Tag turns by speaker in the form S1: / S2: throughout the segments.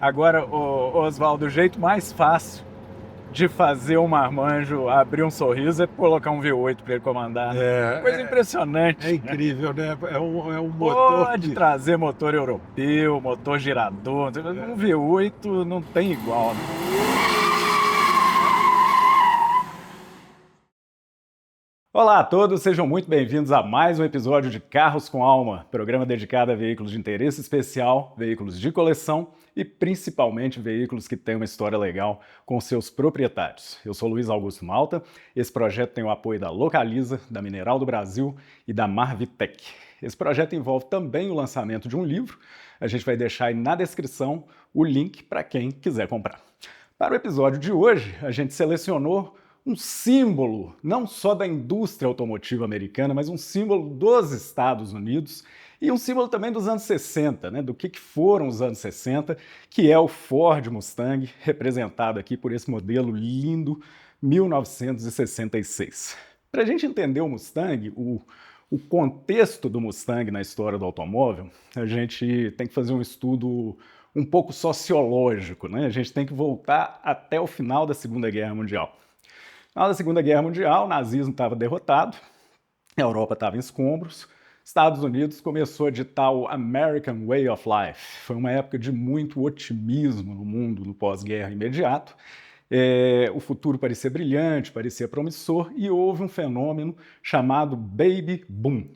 S1: Agora, Oswaldo, o jeito mais fácil de fazer um marmanjo abrir um sorriso é colocar um V8 para ele comandar, né? Coisa
S2: É
S1: impressionante, né?
S2: incrível, né? É um motor
S1: Pode
S2: que.
S1: trazer motor europeu, motor girador, um V8 não tem igual, né? Olá a todos, sejam muito bem-vindos a mais um episódio de Carros com Alma, programa dedicado a veículos de interesse especial, veículos de coleção e principalmente veículos que têm uma história legal com seus proprietários. Eu sou Luiz Augusto Malta, esse projeto tem o apoio da Localiza, da Mineral do Brasil e da Marvitec. Esse projeto envolve também o lançamento de um livro, a gente vai deixar aí na descrição o link para quem quiser comprar. Para o episódio de hoje, a gente selecionou um símbolo não só da indústria automotiva americana, mas um símbolo dos Estados Unidos e um símbolo também dos anos 60, né, do que foram os anos 60, que é o Ford Mustang, representado aqui por esse modelo lindo 1966. Para a gente entender o Mustang, o contexto do Mustang na história do automóvel, a gente tem que fazer um estudo um pouco sociológico, né? A gente tem que voltar até o final da Segunda Guerra Mundial. Na hora da Segunda Guerra Mundial, o nazismo estava derrotado, a Europa estava em escombros, Estados Unidos começou a ditar o American Way of Life. Foi uma época de muito otimismo no mundo no pós-guerra imediato. O futuro parecia brilhante, parecia promissor, e houve um fenômeno chamado Baby Boom.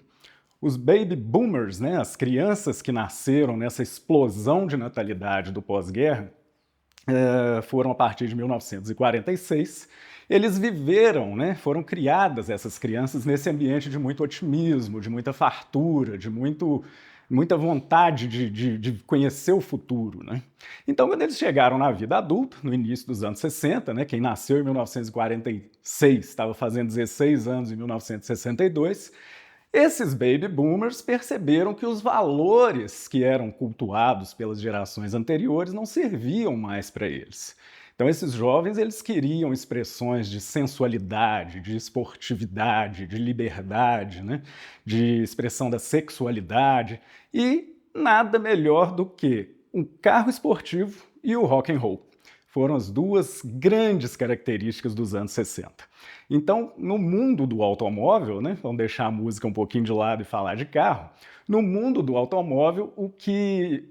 S1: Os baby boomers, né, as crianças que nasceram nessa explosão de natalidade do pós-guerra, foram a partir de 1946. Eles viveram, né, foram criadas essas crianças nesse ambiente de muito otimismo, de muita fartura, de muita vontade de conhecer o futuro. Né? Então, quando eles chegaram na vida adulta, no início dos anos 60, né, quem nasceu em 1946 estava fazendo 16 anos em 1962, esses baby boomers perceberam que os valores que eram cultuados pelas gerações anteriores não serviam mais para eles. Então esses jovens eles queriam expressões de sensualidade, de esportividade, de liberdade, né? De expressão da sexualidade e nada melhor do que um carro esportivo e o rock and roll. Foram as duas grandes características dos anos 60. Então, no mundo do automóvel, né, vamos deixar a música um pouquinho de lado e falar de carro, no mundo do automóvel, o que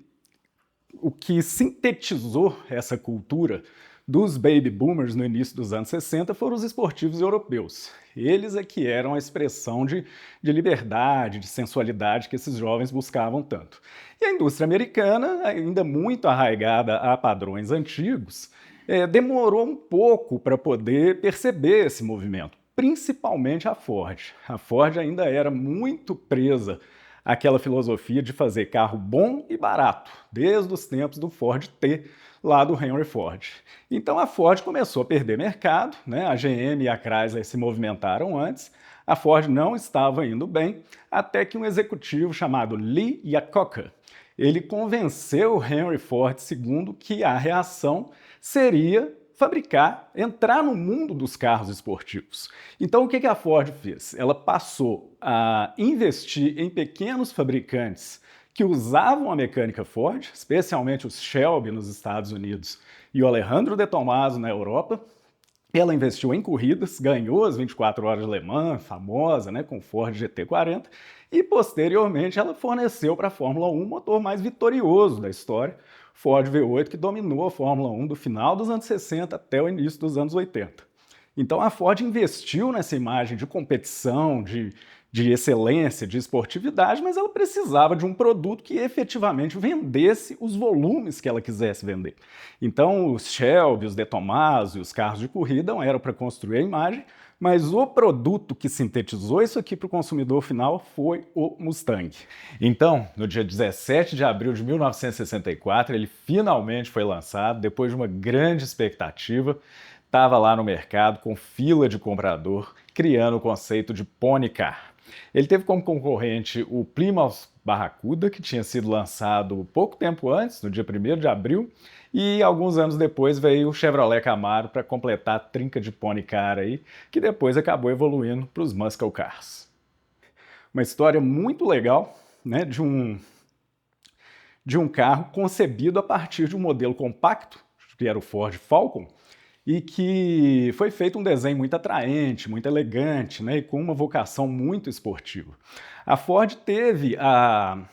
S1: sintetizou essa cultura dos baby boomers no início dos anos 60 foram os esportivos europeus. Eles é que eram a expressão de liberdade, de sensualidade que esses jovens buscavam tanto. E a indústria americana, ainda muito arraigada a padrões antigos, demorou um pouco para poder perceber esse movimento, principalmente a Ford. A Ford ainda era muito presa àquela filosofia de fazer carro bom e barato, desde os tempos do Ford T, lá do Henry Ford. Então a Ford começou a perder mercado, né? A GM e a Chrysler se movimentaram antes, a Ford não estava indo bem, até que um executivo chamado Lee Iacocca, ele convenceu Henry Ford II que a reação seria fabricar, entrar no mundo dos carros esportivos. Então o que a Ford fez? Ela passou a investir em pequenos fabricantes que usavam a mecânica Ford, especialmente os Shelby nos Estados Unidos e o Alejandro de Tomaso na Europa. Ela investiu em corridas, ganhou as 24 horas de Le Mans, famosa, né, com o Ford GT40, e posteriormente ela forneceu para a Fórmula 1 o motor mais vitorioso da história, Ford V8, que dominou a Fórmula 1 do final dos anos 60 até o início dos anos 80. Então a Ford investiu nessa imagem de competição, de excelência, de esportividade, mas ela precisava de um produto que efetivamente vendesse os volumes que ela quisesse vender. Então os Shelby, os De Tomaso e os carros de corrida eram para construir a imagem, mas o produto que sintetizou isso aqui para o consumidor final foi o Mustang. Então, no dia 17 de abril de 1964, ele finalmente foi lançado, depois de uma grande expectativa, estava lá no mercado com fila de comprador, criando o conceito de Pony Car. Ele teve como concorrente o Plymouth Barracuda, que tinha sido lançado pouco tempo antes, no dia 1º de abril, e alguns anos depois veio o Chevrolet Camaro para completar a trinca de Pony Car aí, que depois acabou evoluindo para os Muscle Cars. Uma história muito legal, né, de um carro concebido a partir de um modelo compacto, que era o Ford Falcon, e que foi feito um desenho muito atraente, muito elegante, né, e com uma vocação muito esportiva. A Ford teve a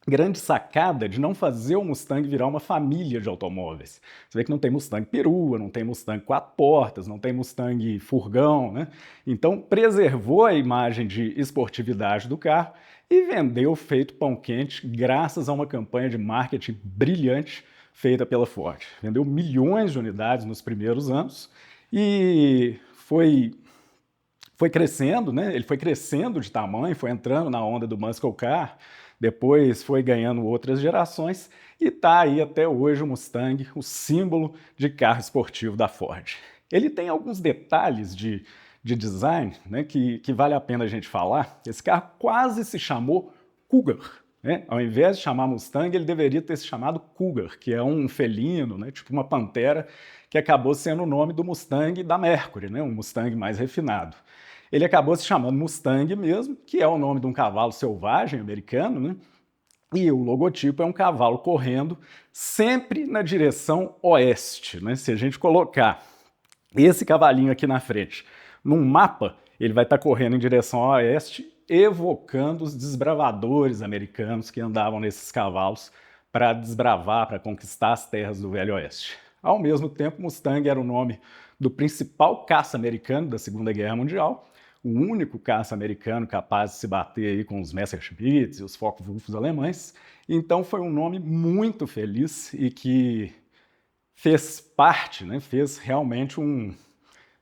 S1: grande sacada de não fazer o Mustang virar uma família de automóveis. Você vê que não tem Mustang perua, não tem Mustang 4 portas, não tem Mustang furgão, né? Então preservou a imagem de esportividade do carro e vendeu feito pão quente graças a uma campanha de marketing brilhante feita pela Ford. Vendeu milhões de unidades nos primeiros anos e foi crescendo, né? Ele foi crescendo de tamanho, foi entrando na onda do muscle car, depois foi ganhando outras gerações e está aí até hoje o Mustang, o símbolo de carro esportivo da Ford. Ele tem alguns detalhes de design, né, que vale a pena a gente falar. Esse carro quase se chamou Cougar, né? Ao invés de chamar Mustang, ele deveria ter se chamado Cougar, que é um felino, né, tipo uma pantera, que acabou sendo o nome do Mustang da Mercury, né, um Mustang mais refinado. Ele acabou se chamando Mustang mesmo, que é o nome de um cavalo selvagem americano, né? E o logotipo é um cavalo correndo sempre na direção oeste, né? Se a gente colocar esse cavalinho aqui na frente num mapa, ele vai estar correndo em direção ao oeste, evocando os desbravadores americanos que andavam nesses cavalos para desbravar, para conquistar as terras do Velho Oeste. Ao mesmo tempo, Mustang era o nome do principal caça americano da Segunda Guerra Mundial, o único caça americano capaz de se bater aí com os Messerschmitts e os Focke-Wulfs alemães. Então foi um nome muito feliz e que fez parte, né,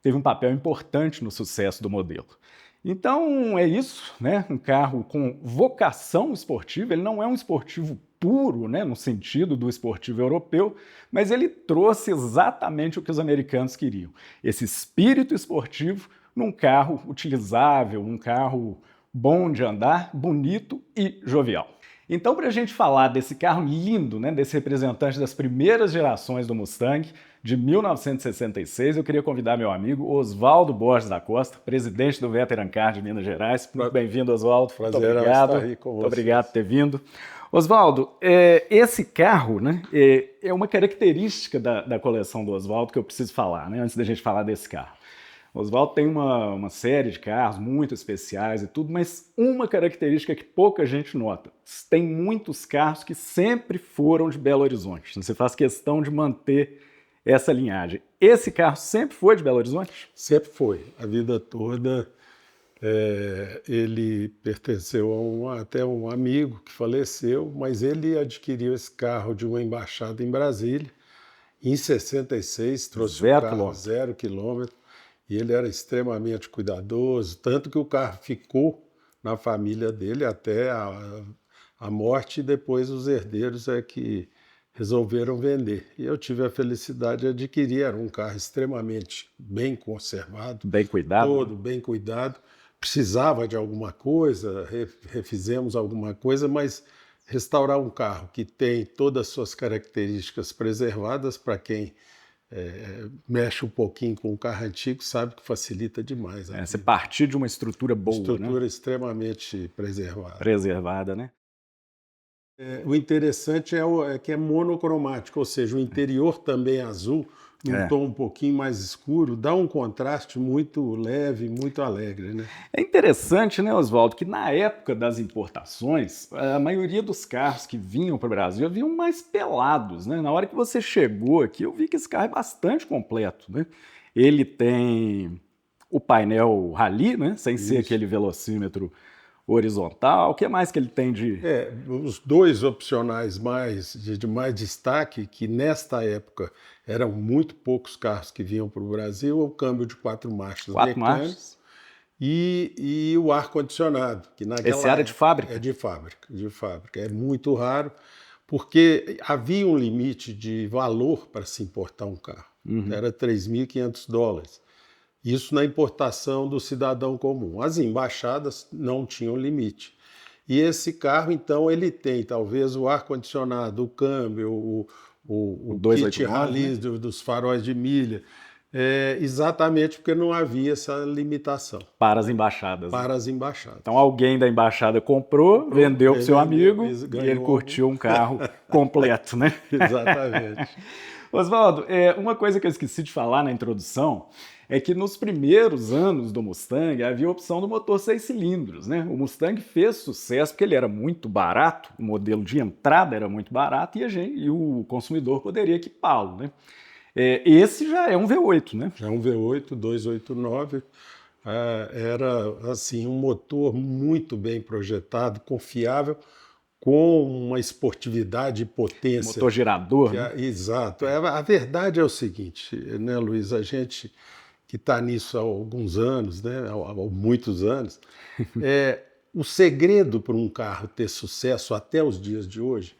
S1: teve um papel importante no sucesso do modelo. Então é isso, né? Um carro com vocação esportiva, ele não é um esportivo puro, né, no sentido do esportivo europeu, mas ele trouxe exatamente o que os americanos queriam, esse espírito esportivo num carro utilizável, um carro bom de andar, bonito e jovial. Então, para a gente falar desse carro lindo, né, desse representante das primeiras gerações do Mustang, de 1966, eu queria convidar meu amigo Oswaldo Borges da Costa, presidente do Veteran Car de Minas Gerais. Muito bem-vindo, Oswaldo.
S2: Prazer muito obrigado. Estar aí com
S1: Muito obrigado por ter vindo. Oswaldo, esse carro, né, é uma característica da coleção do Oswaldo que eu preciso falar, né, antes da gente falar desse carro. O Oswaldo tem uma série de carros muito especiais e tudo, mas uma característica que pouca gente nota: tem muitos carros que sempre foram de Belo Horizonte. Você faz questão de manter essa linhagem. Esse carro sempre foi de Belo Horizonte?
S2: Sempre foi. A vida toda ele pertenceu até um amigo que faleceu, mas ele adquiriu esse carro de uma embaixada em Brasília. Em 66, trouxe o carro 0 quilômetro. E ele era extremamente cuidadoso, tanto que o carro ficou na família dele até a morte, e depois os herdeiros é que resolveram vender. E eu tive a felicidade de adquirir, era um carro extremamente bem conservado.
S1: Bem cuidado.
S2: Todo bem cuidado. Precisava de alguma coisa, refizemos alguma coisa, mas restaurar um carro que tem todas as suas características preservadas, para quem mexe um pouquinho com o carro antigo, sabe que facilita demais.
S1: Você partir de uma estrutura boa,
S2: estrutura,
S1: né?
S2: Extremamente preservada.
S1: Preservada, né?
S2: O interessante é que é monocromático, ou seja, o interior também é azul, num tom um pouquinho mais escuro, dá um contraste muito leve, muito alegre, né?
S1: É interessante, né, Oswaldo, que na época das importações, a maioria dos carros que vinham para o Brasil vinham mais pelados, né? Na hora que você chegou aqui, eu vi que esse carro é bastante completo, né? Ele tem o painel rally, né, sem ser aquele velocímetro horizontal. O que mais que ele tem de...
S2: Os dois opcionais de mais destaque, que nesta época eram muito poucos carros que vinham para o Brasil, o câmbio de 4 marchas mecânicos e o ar-condicionado.
S1: Esse era de fábrica?
S2: É de fábrica. É muito raro, porque havia um limite de valor para se importar um carro. Era $3.500. Isso na importação do cidadão comum. As embaixadas não tinham limite. E esse carro, então, ele tem talvez o ar-condicionado, o câmbio, o kit rally, né, dos faróis de milha. Exatamente porque não havia essa limitação.
S1: Para as embaixadas.
S2: Para as embaixadas.
S1: Então alguém da embaixada comprou, vendeu para o seu amigo e ele curtiu um carro completo, né?
S2: Exatamente.
S1: Oswaldo, uma coisa que eu esqueci de falar na introdução é que nos primeiros anos do Mustang havia a opção do motor 6 cilindros, né? O Mustang fez sucesso porque ele era muito barato, o modelo de entrada era muito barato e o consumidor poderia equipá-lo, né? Esse já é um V8, né?
S2: Já é um V8 289. Era assim um motor muito bem projetado, confiável, com uma esportividade e potência.
S1: Motor girador, né?
S2: Exato. A verdade é o seguinte, né, Luiz? A gente que está nisso há alguns anos, né, há muitos anos, o segredo para um carro ter sucesso até os dias de hoje,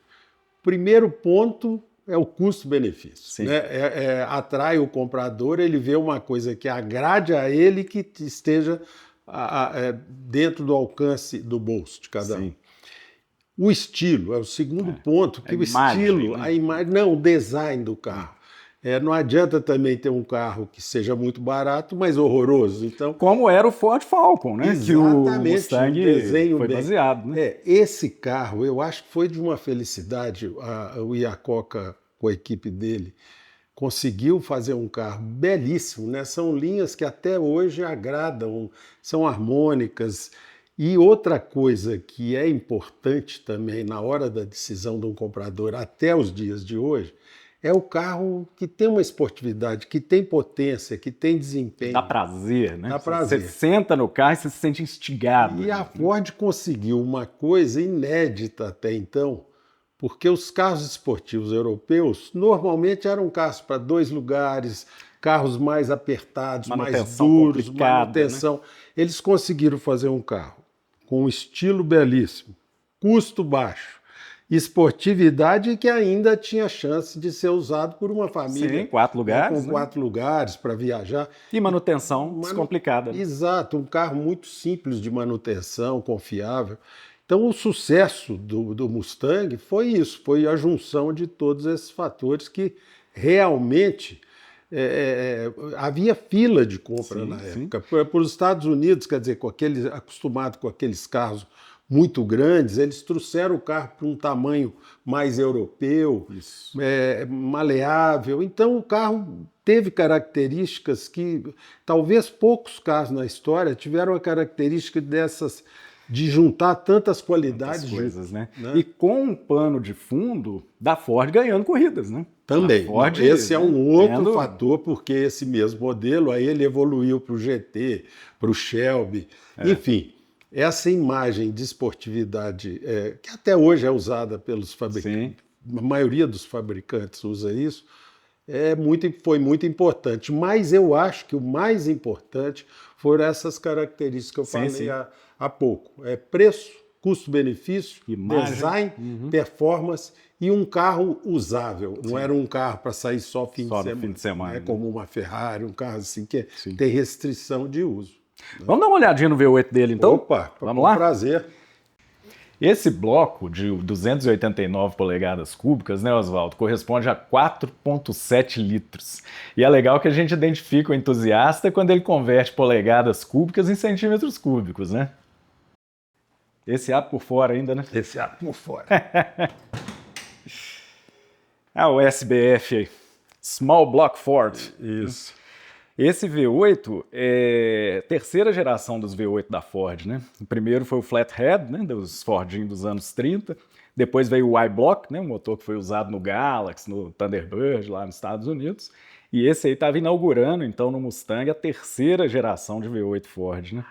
S2: primeiro ponto é o custo-benefício. Né? Atrai o comprador, ele vê uma coisa que agrade a ele, que esteja dentro do alcance do bolso de cada um. O estilo é o segundo ponto, que o estilo, a imagem, não, o design do carro. Não adianta também ter um carro que seja muito barato, mas horroroso. Então,
S1: como era o Ford Falcon, né?
S2: Exatamente,
S1: que o Mustang
S2: desenho
S1: foi baseado. Né?
S2: Esse carro, eu acho que foi de uma felicidade. O Iacocca, com a equipe dele, conseguiu fazer um carro belíssimo. Né? São linhas que até hoje agradam, são harmônicas. E outra coisa que é importante também na hora da decisão de um comprador até os dias de hoje, é o carro que tem uma esportividade, que tem potência, que tem desempenho.
S1: Dá prazer, né?
S2: Dá prazer.
S1: Você senta no carro e você se sente instigado.
S2: E a Ford conseguiu uma coisa inédita até então, porque os carros esportivos europeus normalmente eram carros para 2 lugares, carros mais apertados, mais duros, manutenção. Né? Eles conseguiram fazer um carro com um estilo belíssimo, custo baixo, esportividade que ainda tinha chance de ser usado por uma família.
S1: Sim, 4 lugares.
S2: Com 4 lugares para viajar.
S1: E manutenção descomplicada. Né?
S2: Exato, um carro muito simples de manutenção, confiável. Então o sucesso do Mustang foi isso, foi a junção de todos esses fatores que realmente havia fila de compra na época. Por os Estados Unidos, quer dizer, acostumado com aqueles carros muito grandes, eles trouxeram o carro para um tamanho mais europeu, maleável. Então o carro teve características que talvez poucos carros na história tiveram a característica dessas, de juntar tantas qualidades.
S1: Coisas, né? E com um pano de fundo da Ford ganhando corridas, né?
S2: Também. Ford, esse é um outro fator, porque esse mesmo modelo aí ele evoluiu para o GT, para o Shelby, enfim. Essa imagem de esportividade, que até hoje é usada pelos fabricantes, a maioria dos fabricantes usa isso, foi muito importante. Mas eu acho que o mais importante foram essas características que eu falei há pouco. Preço, custo-benefício, design, performance e um carro usável. Não era um carro para sair só fim de semana. Como uma Ferrari, um carro assim que tem restrição de uso.
S1: Vamos dar uma olhadinha no V8 dele, então?
S2: Opa, vamos lá? Prazer.
S1: Esse bloco de 289 polegadas cúbicas, né, Oswaldo, corresponde a 4,7 litros. E é legal que a gente identifica o entusiasta quando ele converte polegadas cúbicas em centímetros cúbicos, né? Esse abre por fora ainda, né?
S2: Esse abre por fora.
S1: O SBF aí. Small Block Ford.
S2: Isso.
S1: Esse V8 é a terceira geração dos V8 da Ford, né? O primeiro foi o Flathead, né, dos Fordinhos dos anos 30. Depois veio o Y-Block, né, um motor que foi usado no Galaxy, no Thunderbird, lá nos Estados Unidos. E esse aí estava inaugurando, então, no Mustang, a terceira geração de V8 Ford, né?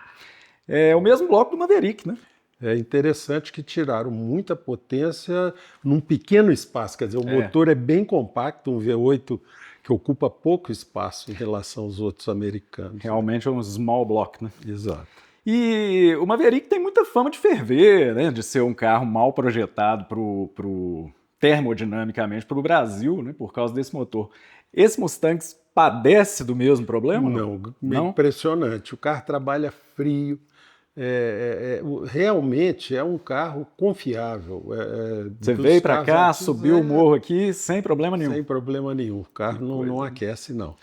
S1: É o mesmo bloco do Maverick, né?
S2: É interessante que tiraram muita potência num pequeno espaço. Quer dizer, o motor é bem compacto, um V8 que ocupa pouco espaço em relação aos outros americanos.
S1: Realmente é um small block, né?
S2: Exato.
S1: E o Maverick tem muita fama de ferver, né? De ser um carro mal projetado termodinamicamente para o Brasil, né? Por causa desse motor. Esse Mustang padece do mesmo problema?
S2: Não, impressionante. O carro trabalha frio. Realmente é um carro confiável.
S1: Você veio para cá, subiu o morro aqui sem problema nenhum.
S2: Sem problema nenhum. O carro não aquece, não.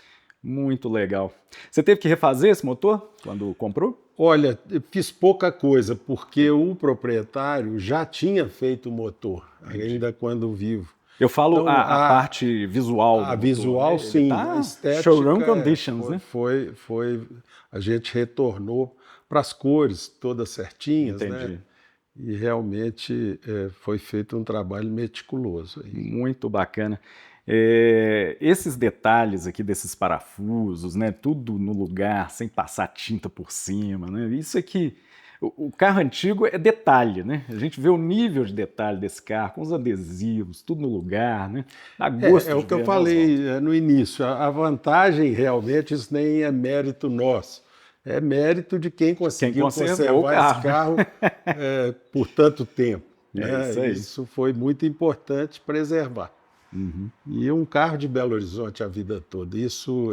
S1: Muito legal. Você teve que refazer esse motor quando comprou?
S2: Olha, eu fiz pouca coisa, porque o proprietário já tinha feito o motor, ainda quando vivo.
S1: Eu falo
S2: Então,
S1: a parte visual do
S2: a
S1: motor,
S2: visual,
S1: né?
S2: sim.
S1: Tá
S2: A estética
S1: showroom conditions, né?
S2: a gente retornou para as cores todas certinhas,
S1: Entendi.
S2: né? E realmente foi feito um trabalho meticuloso aí.
S1: Muito bacana. Esses detalhes aqui desses parafusos, né? Tudo no lugar, sem passar tinta por cima, né? Isso aqui. O carro antigo é detalhe, né? A gente vê o nível de detalhe desse carro, com os adesivos, tudo no lugar, né? Dá gosto
S2: É
S1: de
S2: o que eu
S1: ver, né,
S2: falei
S1: Oswaldo?
S2: no início. A vantagem, realmente, isso nem é mérito nosso. É mérito de quem
S1: Quem
S2: conseguiu
S1: conservou o
S2: conservar esse
S1: carro,
S2: carro por tanto tempo.
S1: né? É
S2: Né?
S1: isso aí.
S2: Isso foi muito importante preservar.
S1: Uhum.
S2: E um carro de Belo Horizonte a vida toda. Isso,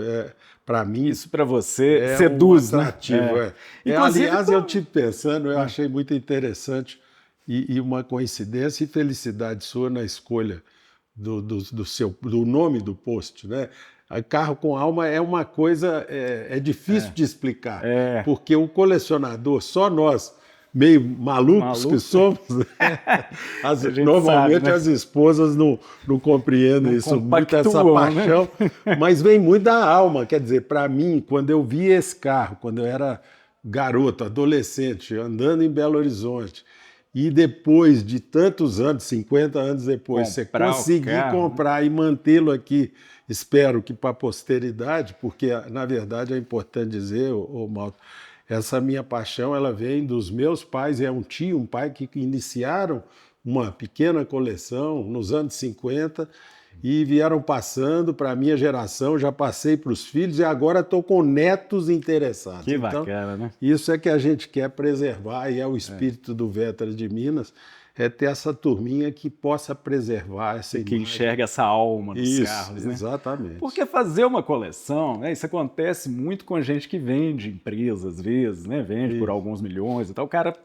S2: para mim,
S1: Isso para você
S2: é um
S1: seduz, né?
S2: atrativo.
S1: Inclusive,
S2: Aliás, eu tive pensando, eu achei muito interessante e uma coincidência e felicidade sua na escolha do nome do post, né? Carro com alma é uma coisa, difícil de explicar, porque o colecionador, só nós, meio malucos que somos, normalmente
S1: sabe, né?
S2: as esposas não compreendem isso, muito essa paixão,
S1: né?
S2: mas vem muito da alma. Quer dizer, para mim, quando eu vi esse carro, quando eu era garoto, adolescente, andando em Belo Horizonte, e depois de tantos anos, 50 anos depois, você conseguir comprar e mantê-lo aqui, espero que para a posteridade, porque, na verdade, é importante dizer, Malto, essa minha paixão, ela vem dos meus pais, um pai que iniciaram uma pequena coleção nos anos 50 e vieram passando para a minha geração, já passei para os filhos e agora estou com netos interessados.
S1: Que bacana, né?
S2: Isso é que a gente quer preservar e é o espírito do Vétera de Minas, é ter essa turminha que possa preservar essa imagem.
S1: Que enxerga essa alma nos carros, né?
S2: Exatamente.
S1: Porque fazer uma coleção, né, isso acontece muito com gente que vende empresa, às vezes, né? Vende por alguns milhões e tal. O cara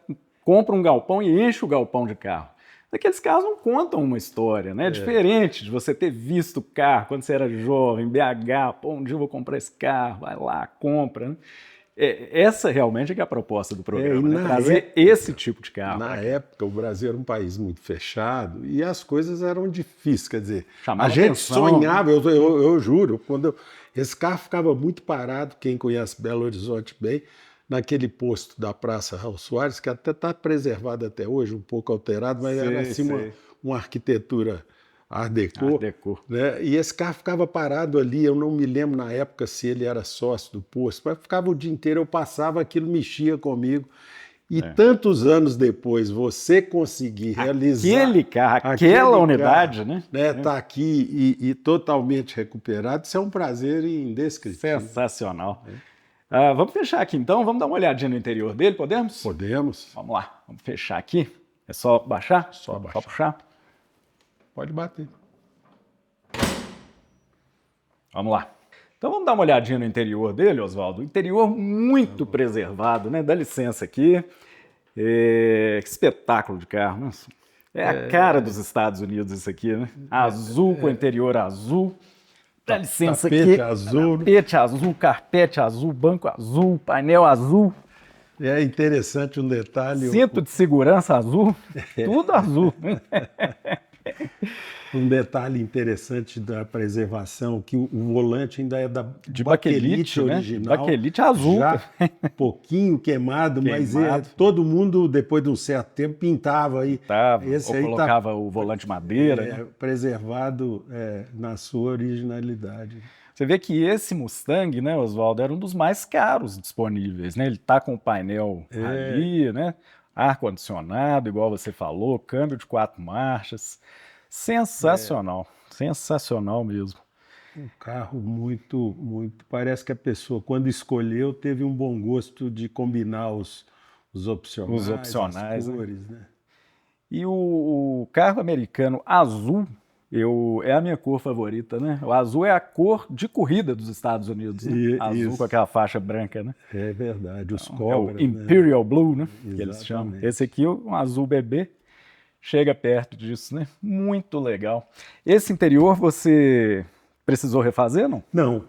S1: compra um galpão e enche o galpão de carro. Aqueles carros não contam uma história, né? É diferente de você ter visto o carro quando você era jovem, BH, pô, um dia eu vou comprar esse carro, vai lá, compra, né? Essa realmente é que é a proposta do programa, né? Trazer esse tipo de carro.
S2: Na época, o Brasil era um país muito fechado e as coisas eram difíceis, quer dizer,
S1: Chamava
S2: a gente
S1: atenção,
S2: sonhava, eu juro, esse carro ficava muito parado, quem conhece Belo Horizonte bem, naquele posto da Praça Raul Soares, que até está preservado até hoje, um pouco alterado, mas era assim uma arquitetura Art Deco. Né? E esse carro ficava parado ali, eu não me lembro na época se ele era sócio do posto, mas ficava o dia inteiro, eu passava, aquilo mexia comigo. E tantos anos depois, você conseguir realizar...
S1: Aquele carro, aquela unidade,
S2: carro, né? Tá aqui e totalmente recuperado, isso é um prazer indescritível.
S1: Sensacional. Vamos fechar aqui então, vamos dar uma olhadinha no interior dele, podemos?
S2: Podemos.
S1: Vamos lá, vamos fechar aqui. É só baixar?
S2: Só
S1: puxar?
S2: Pode bater.
S1: Vamos lá. Então vamos dar uma olhadinha no interior dele, Oswaldo. Interior muito preservado, né? Dá licença aqui. Que espetáculo de carro, né? É a cara dos Estados Unidos isso aqui, né? Azul com interior azul. Dá licença aqui.
S2: Tapete azul.
S1: Tapete azul, carpete azul, banco azul, painel azul.
S2: É interessante um detalhe.
S1: Cinto de segurança azul, tudo azul.
S2: Um detalhe interessante da preservação, que o volante ainda é
S1: de baquelite
S2: original.
S1: Né? Baquelite azul.
S2: Já um pouquinho queimado, mas todo mundo, depois de um certo tempo, pintava aí.
S1: Esse ou aí colocava o volante de madeira. Né?
S2: Preservado na sua originalidade.
S1: Você vê que esse Mustang, né, Oswaldo, era um dos mais caros disponíveis, né? Ele tá com o painel ali, né? Ar-condicionado, igual você falou, câmbio de 4 marchas. Sensacional, sensacional mesmo.
S2: Um carro muito, parece que a pessoa, quando escolheu, teve um bom gosto de combinar os opcionais, as cores, né?
S1: E o carro americano azul, é a minha cor favorita, né? O azul é a cor de corrida dos Estados Unidos, né? Azul com aquela faixa branca, né?
S2: É verdade, os cobras,
S1: o Imperial Blue, né?
S2: Exatamente.
S1: Que eles chamam. Esse aqui é um azul bebê. Chega perto disso, né? Muito legal. Esse interior você Precisou refazer, não?
S2: Não,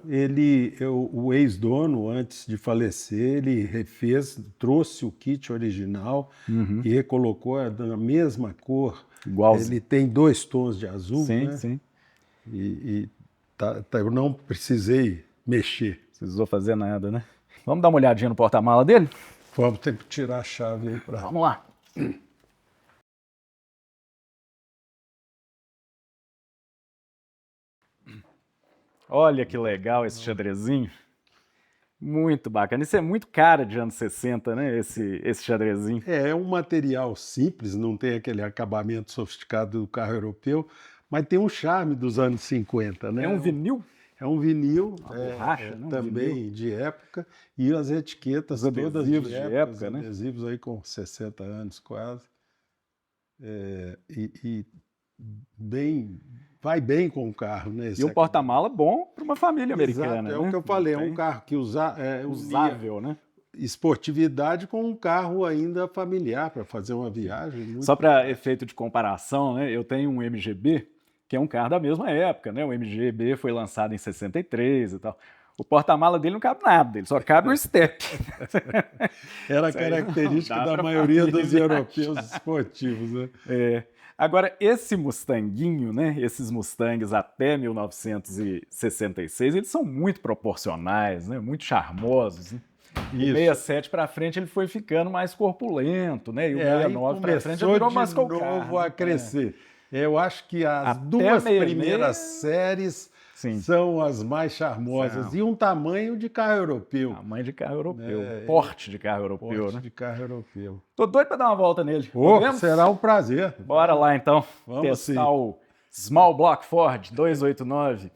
S2: o ex-dono, antes de falecer, ele refez, trouxe o kit original e recolocou na mesma cor.
S1: Igualzinho.
S2: Ele tem 2 tons de azul,
S1: sim,
S2: né?
S1: Sim.
S2: Eu não precisei mexer.
S1: Precisou fazer nada, né? Vamos dar uma olhadinha no porta-mala dele?
S2: Vamos ter que tirar a chave aí para...
S1: Vamos lá. Olha que legal esse xadrezinho. Muito bacana. Isso é muito cara de anos 60, né? Esse xadrezinho.
S2: É um material simples, não tem aquele acabamento sofisticado do carro europeu, mas tem um charme dos anos 50, né?
S1: É um vinil?
S2: É um vinil,
S1: borracha, né?
S2: também
S1: vinil.
S2: De época, e as etiquetas todas
S1: de época, né?
S2: Adesivos aí com 60 anos quase. Vai bem com o carro, né?
S1: E um porta-mala bom para uma família americana.
S2: Exato, é o que eu falei, é um carro que
S1: usável, né?
S2: Esportividade com um carro ainda familiar para fazer uma viagem.
S1: Só para efeito de comparação, né? Eu tenho um MGB, que é um carro da mesma época, né? O MGB foi lançado em 63 e tal. O porta-mala dele não cabe nada, ele só cabe o step.
S2: Era a característica da maioria dos europeus esportivos, né?
S1: Agora, esse Mustanguinho, né? Esses Mustangs até 1966, eles são muito proporcionais, né? Muito charmosos, né? O 67 para frente ele foi ficando mais corpulento, né? E o 69 para frente já virou mais
S2: de novo a crescer. Eu acho que as duas primeiras séries são as mais charmosas. E um tamanho de carro europeu.
S1: Tamanho de carro europeu. Porte de carro europeu,
S2: porte de carro europeu.
S1: Tô doido para dar uma volta nele.
S2: Será um prazer.
S1: Bora lá então.
S2: Vamos
S1: testar o Small Block Ford 289.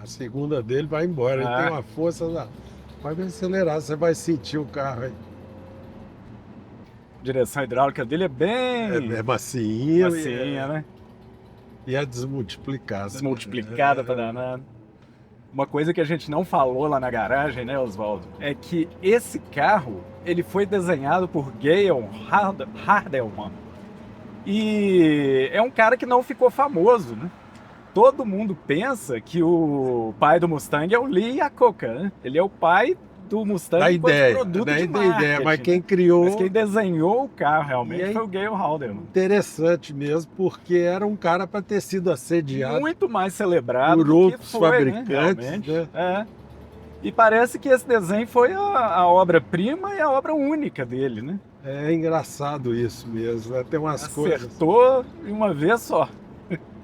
S2: A segunda dele vai embora. Ele tem uma força lá. Vai acelerar, você vai sentir o carro aí.
S1: A direção hidráulica dele é bem...
S2: É macinha.
S1: Macinha, né?
S2: E é desmultiplicada.
S1: Desmultiplicada pra danado. Uma coisa que a gente não falou lá na garagem, né, Oswaldo, é que esse carro, ele foi desenhado por Gale Hardelman. E é um cara que não ficou famoso, né? Todo mundo pensa que o pai do Mustang é o Lee Iacocca, né? Ele é o pai do Mustang
S2: da ideia,
S1: produto
S2: da
S1: de
S2: ideia, mas quem criou...
S1: Mas quem desenhou o carro realmente foi o Gale Haldeman.
S2: Interessante mesmo, porque era um cara para ter sido assediado.
S1: Muito mais celebrado
S2: por
S1: do
S2: outros
S1: que foi,
S2: fabricantes.
S1: Né? E parece que esse desenho foi a obra-prima e a obra única dele, né?
S2: É engraçado isso mesmo, né? Tem umas coisas...
S1: Acertou de uma vez só.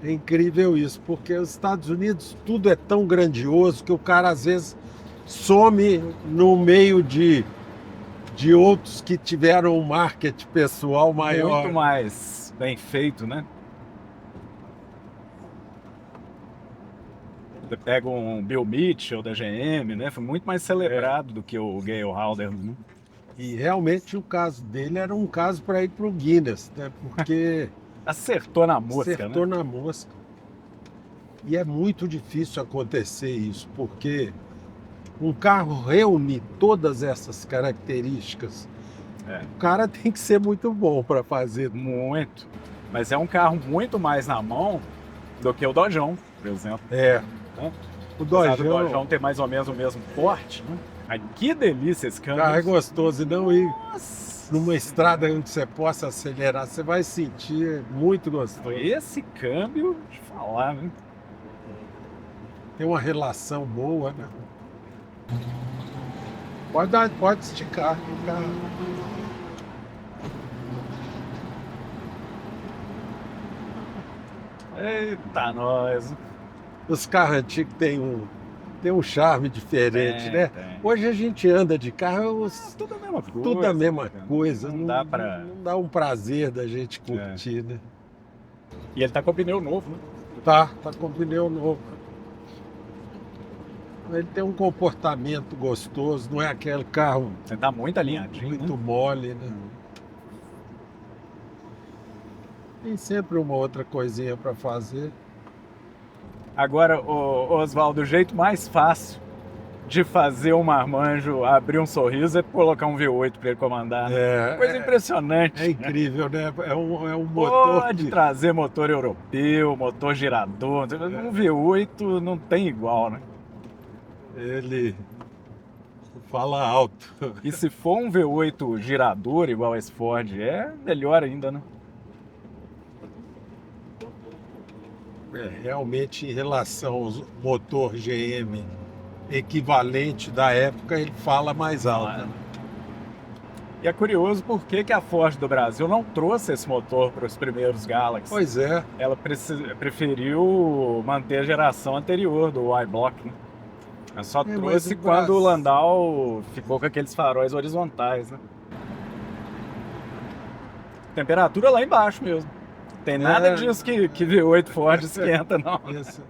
S2: É incrível isso, porque os Estados Unidos tudo é tão grandioso que o cara às vezes some no meio de outros que tiveram um marketing pessoal maior.
S1: Muito mais bem feito, né? Você pega um Bill Mitchell da GM, né? Foi muito mais celebrado do que o Gale Haldeman, né?
S2: E realmente o caso dele era um caso para ir para o Guinness, né? Porque...
S1: Acertou na mosca,
S2: Acertou
S1: né?
S2: na mosca. E é muito difícil acontecer isso, porque um carro reúne todas essas características. O cara tem que ser muito bom para fazer.
S1: Muito. Mas é um carro muito mais na mão do que o Dodgeão, por exemplo.
S2: O Dodgeão
S1: tem mais ou menos o mesmo porte, né? Ai, que delícia esse câmbio.
S2: O carro é gostoso, e não ir numa estrada onde você possa acelerar, você vai sentir muito gostoso.
S1: Esse câmbio, de falar, né?
S2: Tem uma relação boa, né? Pode esticar o carro.
S1: Eita, nós.
S2: Os carros antigos têm um charme diferente, né?
S1: Tem.
S2: Hoje a gente anda de carro,
S1: tudo a mesma coisa.
S2: Tudo a mesma coisa.
S1: Não dá pra...
S2: Não dá um prazer da gente curtir, né?
S1: E ele tá com pneu novo, né?
S2: Tá com pneu novo. Ele tem um comportamento gostoso, não é aquele carro...
S1: Você tá muito alinhadinho,
S2: muito mole, né? Tem sempre uma outra coisinha para fazer.
S1: Agora, Oswaldo, o jeito mais fácil de fazer um marmanjo abrir um sorriso é colocar um V8 para ele comandar. Né? Coisa impressionante.
S2: É incrível, né? É um motor.
S1: Pode trazer motor europeu, motor girador. Um V8 não tem igual, né?
S2: Ele fala alto.
S1: E se for um V8 girador, igual esse Ford, é melhor ainda, né?
S2: Realmente, em relação ao motor GM equivalente da época, ele fala mais alto. Né?
S1: E é curioso por que a Ford do Brasil não trouxe esse motor para os primeiros Galaxy.
S2: Pois é.
S1: Ela preferiu manter a geração anterior do Y-Block, né? Ela só trouxe quando o Landau ficou com aqueles faróis horizontais, né? Temperatura lá embaixo mesmo. Tem nada disso que V8 Ford esquenta, não.
S2: Isso.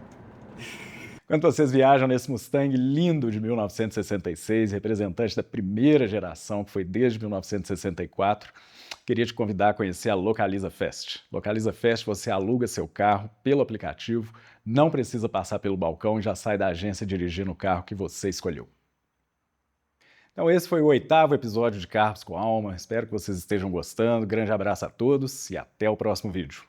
S1: Quando vocês viajam nesse Mustang lindo de 1966, representante da primeira geração, que foi desde 1964, queria te convidar a conhecer a Localiza Fest. Localiza Fest, você aluga seu carro pelo aplicativo, não precisa passar pelo balcão e já sai da agência dirigindo o carro que você escolheu. Então esse foi o 8º episódio de Carros com Alma, espero que vocês estejam gostando, grande abraço a todos e até o próximo vídeo.